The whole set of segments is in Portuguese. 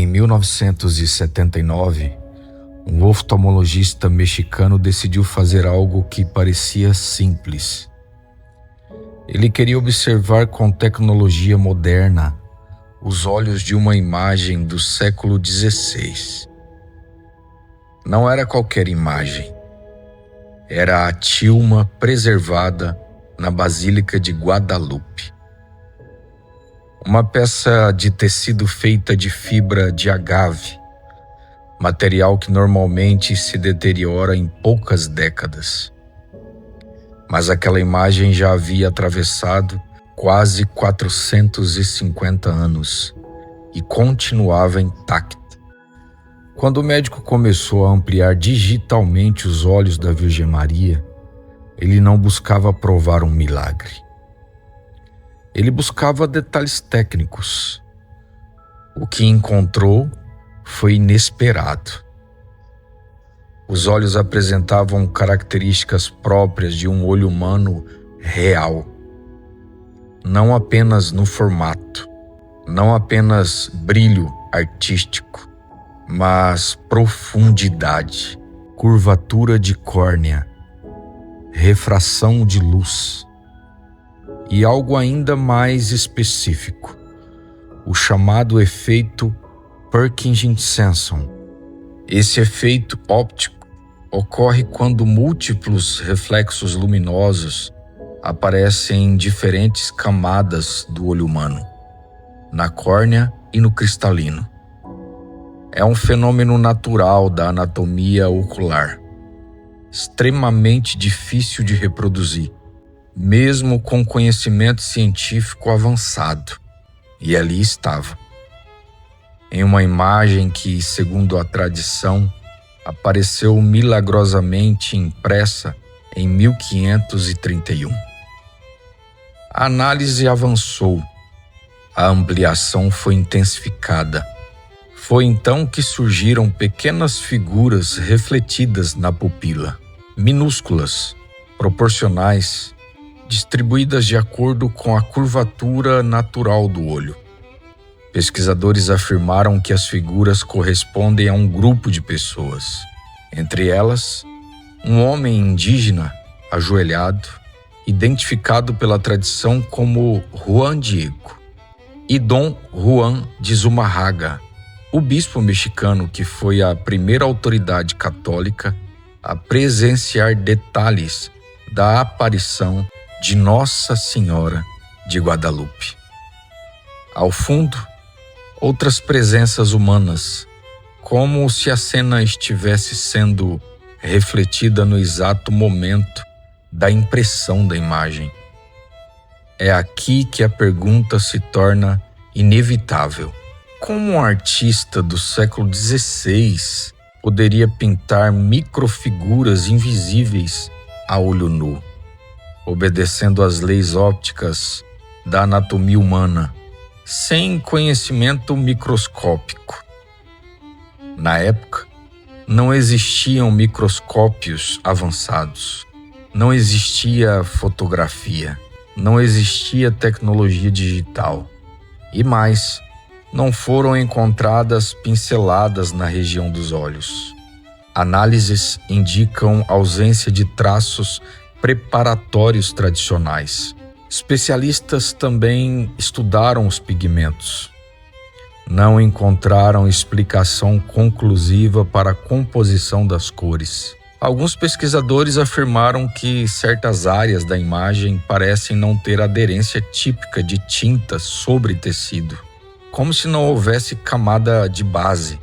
Em 1979, um oftalmologista mexicano decidiu fazer algo que parecia simples. Ele queria observar com tecnologia moderna os olhos de uma imagem do século XVI. Não era qualquer imagem. Era a tilma preservada na Basílica de Guadalupe. Uma peça de tecido feita de fibra de agave, material que normalmente se deteriora em poucas décadas. Mas aquela imagem já havia atravessado quase 450 anos e continuava intacta. Quando o médico começou a ampliar digitalmente os olhos da Virgem Maria, ele não buscava provar um milagre. Ele buscava detalhes técnicos. O que encontrou foi inesperado. Os olhos apresentavam características próprias de um olho humano real. Não apenas no formato, não apenas brilho artístico, mas profundidade, curvatura de córnea, refração de luz e algo ainda mais específico, o chamado efeito Parkinson. Esse efeito óptico ocorre quando múltiplos reflexos luminosos aparecem em diferentes camadas do olho humano, na córnea e no cristalino. É um fenômeno natural da anatomia ocular, extremamente difícil de reproduzir, mesmo com conhecimento científico avançado. E ali estava, em uma imagem que, segundo a tradição, apareceu milagrosamente impressa em 1531. A análise avançou, a ampliação foi intensificada. Foi então que surgiram pequenas figuras refletidas na pupila, minúsculas, proporcionais, distribuídas de acordo com a curvatura natural do olho. Pesquisadores afirmaram que as figuras correspondem a um grupo de pessoas, entre elas, um homem indígena ajoelhado, identificado pela tradição como Juan Diego, e Dom Juan de Zumarraga, o bispo mexicano que foi a primeira autoridade católica a presenciar detalhes da aparição de Nossa Senhora de Guadalupe. Ao fundo, outras presenças humanas, como se a cena estivesse sendo refletida no exato momento da impressão da imagem. É aqui que a pergunta se torna inevitável. Como um artista do século XVI poderia pintar microfiguras invisíveis a olho nu, obedecendo às leis ópticas da anatomia humana, sem conhecimento microscópico? Na época, não existiam microscópios avançados, não existia fotografia, não existia tecnologia digital e mais, não foram encontradas pinceladas na região dos olhos. Análises indicam ausência de traços preparatórios tradicionais. Especialistas também estudaram os pigmentos. Não encontraram explicação conclusiva para a composição das cores. Alguns pesquisadores afirmaram que certas áreas da imagem parecem não ter aderência típica de tinta sobre tecido, como se não houvesse camada de base.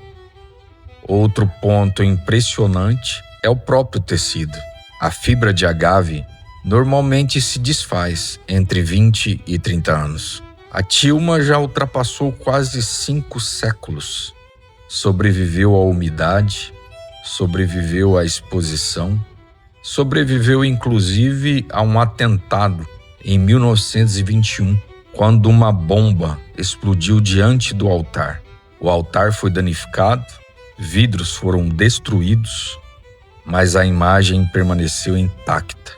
Outro ponto impressionante é o próprio tecido. A fibra de agave normalmente se desfaz entre 20 e 30 anos. A tilma já ultrapassou quase 5 séculos. Sobreviveu à umidade, sobreviveu à exposição, sobreviveu inclusive a um atentado em 1921, quando uma bomba explodiu diante do altar. O altar foi danificado, vidros foram destruídos, mas a imagem permaneceu intacta.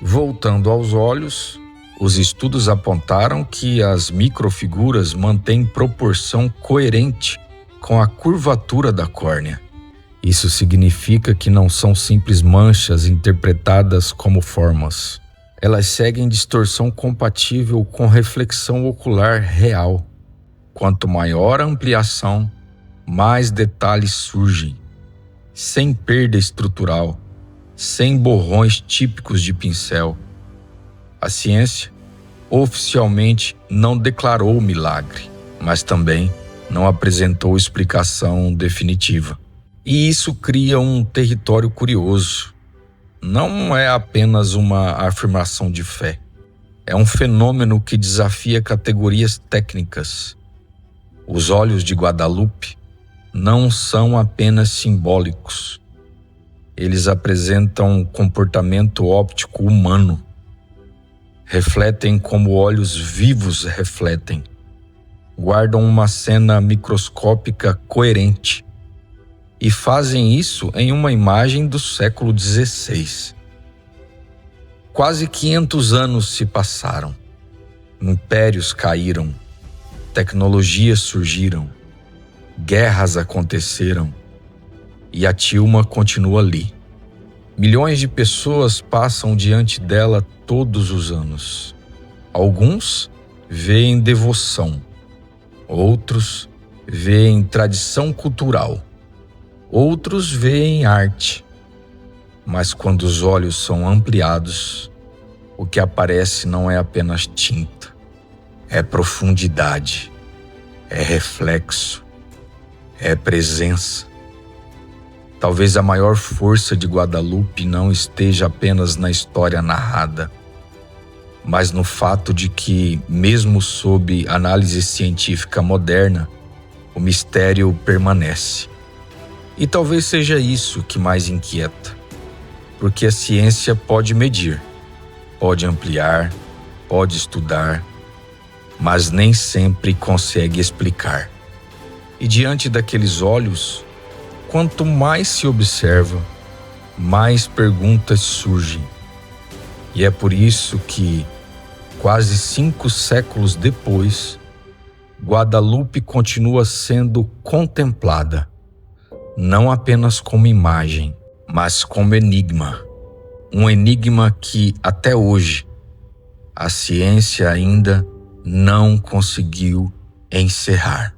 Voltando aos olhos, os estudos apontaram que as microfiguras mantêm proporção coerente com a curvatura da córnea. Isso significa que não são simples manchas interpretadas como formas. Elas seguem distorção compatível com reflexão ocular real. Quanto maior a ampliação, mais detalhes surgem, sem perda estrutural, sem borrões típicos de pincel. A ciência oficialmente não declarou o milagre, mas também não apresentou explicação definitiva. E isso cria um território curioso. Não é apenas uma afirmação de fé. É um fenômeno que desafia categorias técnicas. Os olhos de Guadalupe não são apenas simbólicos. Eles apresentam um comportamento óptico humano. Refletem como olhos vivos refletem. Guardam uma cena microscópica coerente. E fazem isso em uma imagem do século XVI. Quase 500 anos se passaram. Impérios caíram. Tecnologias surgiram. Guerras aconteceram. E a tilma continua ali. Milhões de pessoas passam diante dela todos os anos. Alguns veem devoção. Outros veem tradição cultural. Outros veem arte. Mas quando os olhos são ampliados, o que aparece não é apenas tinta. É profundidade. É reflexo. É presença. Talvez a maior força de Guadalupe não esteja apenas na história narrada, mas no fato de que, mesmo sob análise científica moderna, o mistério permanece. E talvez seja isso que mais inquieta, porque a ciência pode medir, pode ampliar, pode estudar, mas nem sempre consegue explicar. E diante daqueles olhos, quanto mais se observa, mais perguntas surgem. E é por isso que, quase 5 séculos depois, Guadalupe continua sendo contemplada, não apenas como imagem, mas como enigma. Um enigma que, até hoje, a ciência ainda não conseguiu encerrar.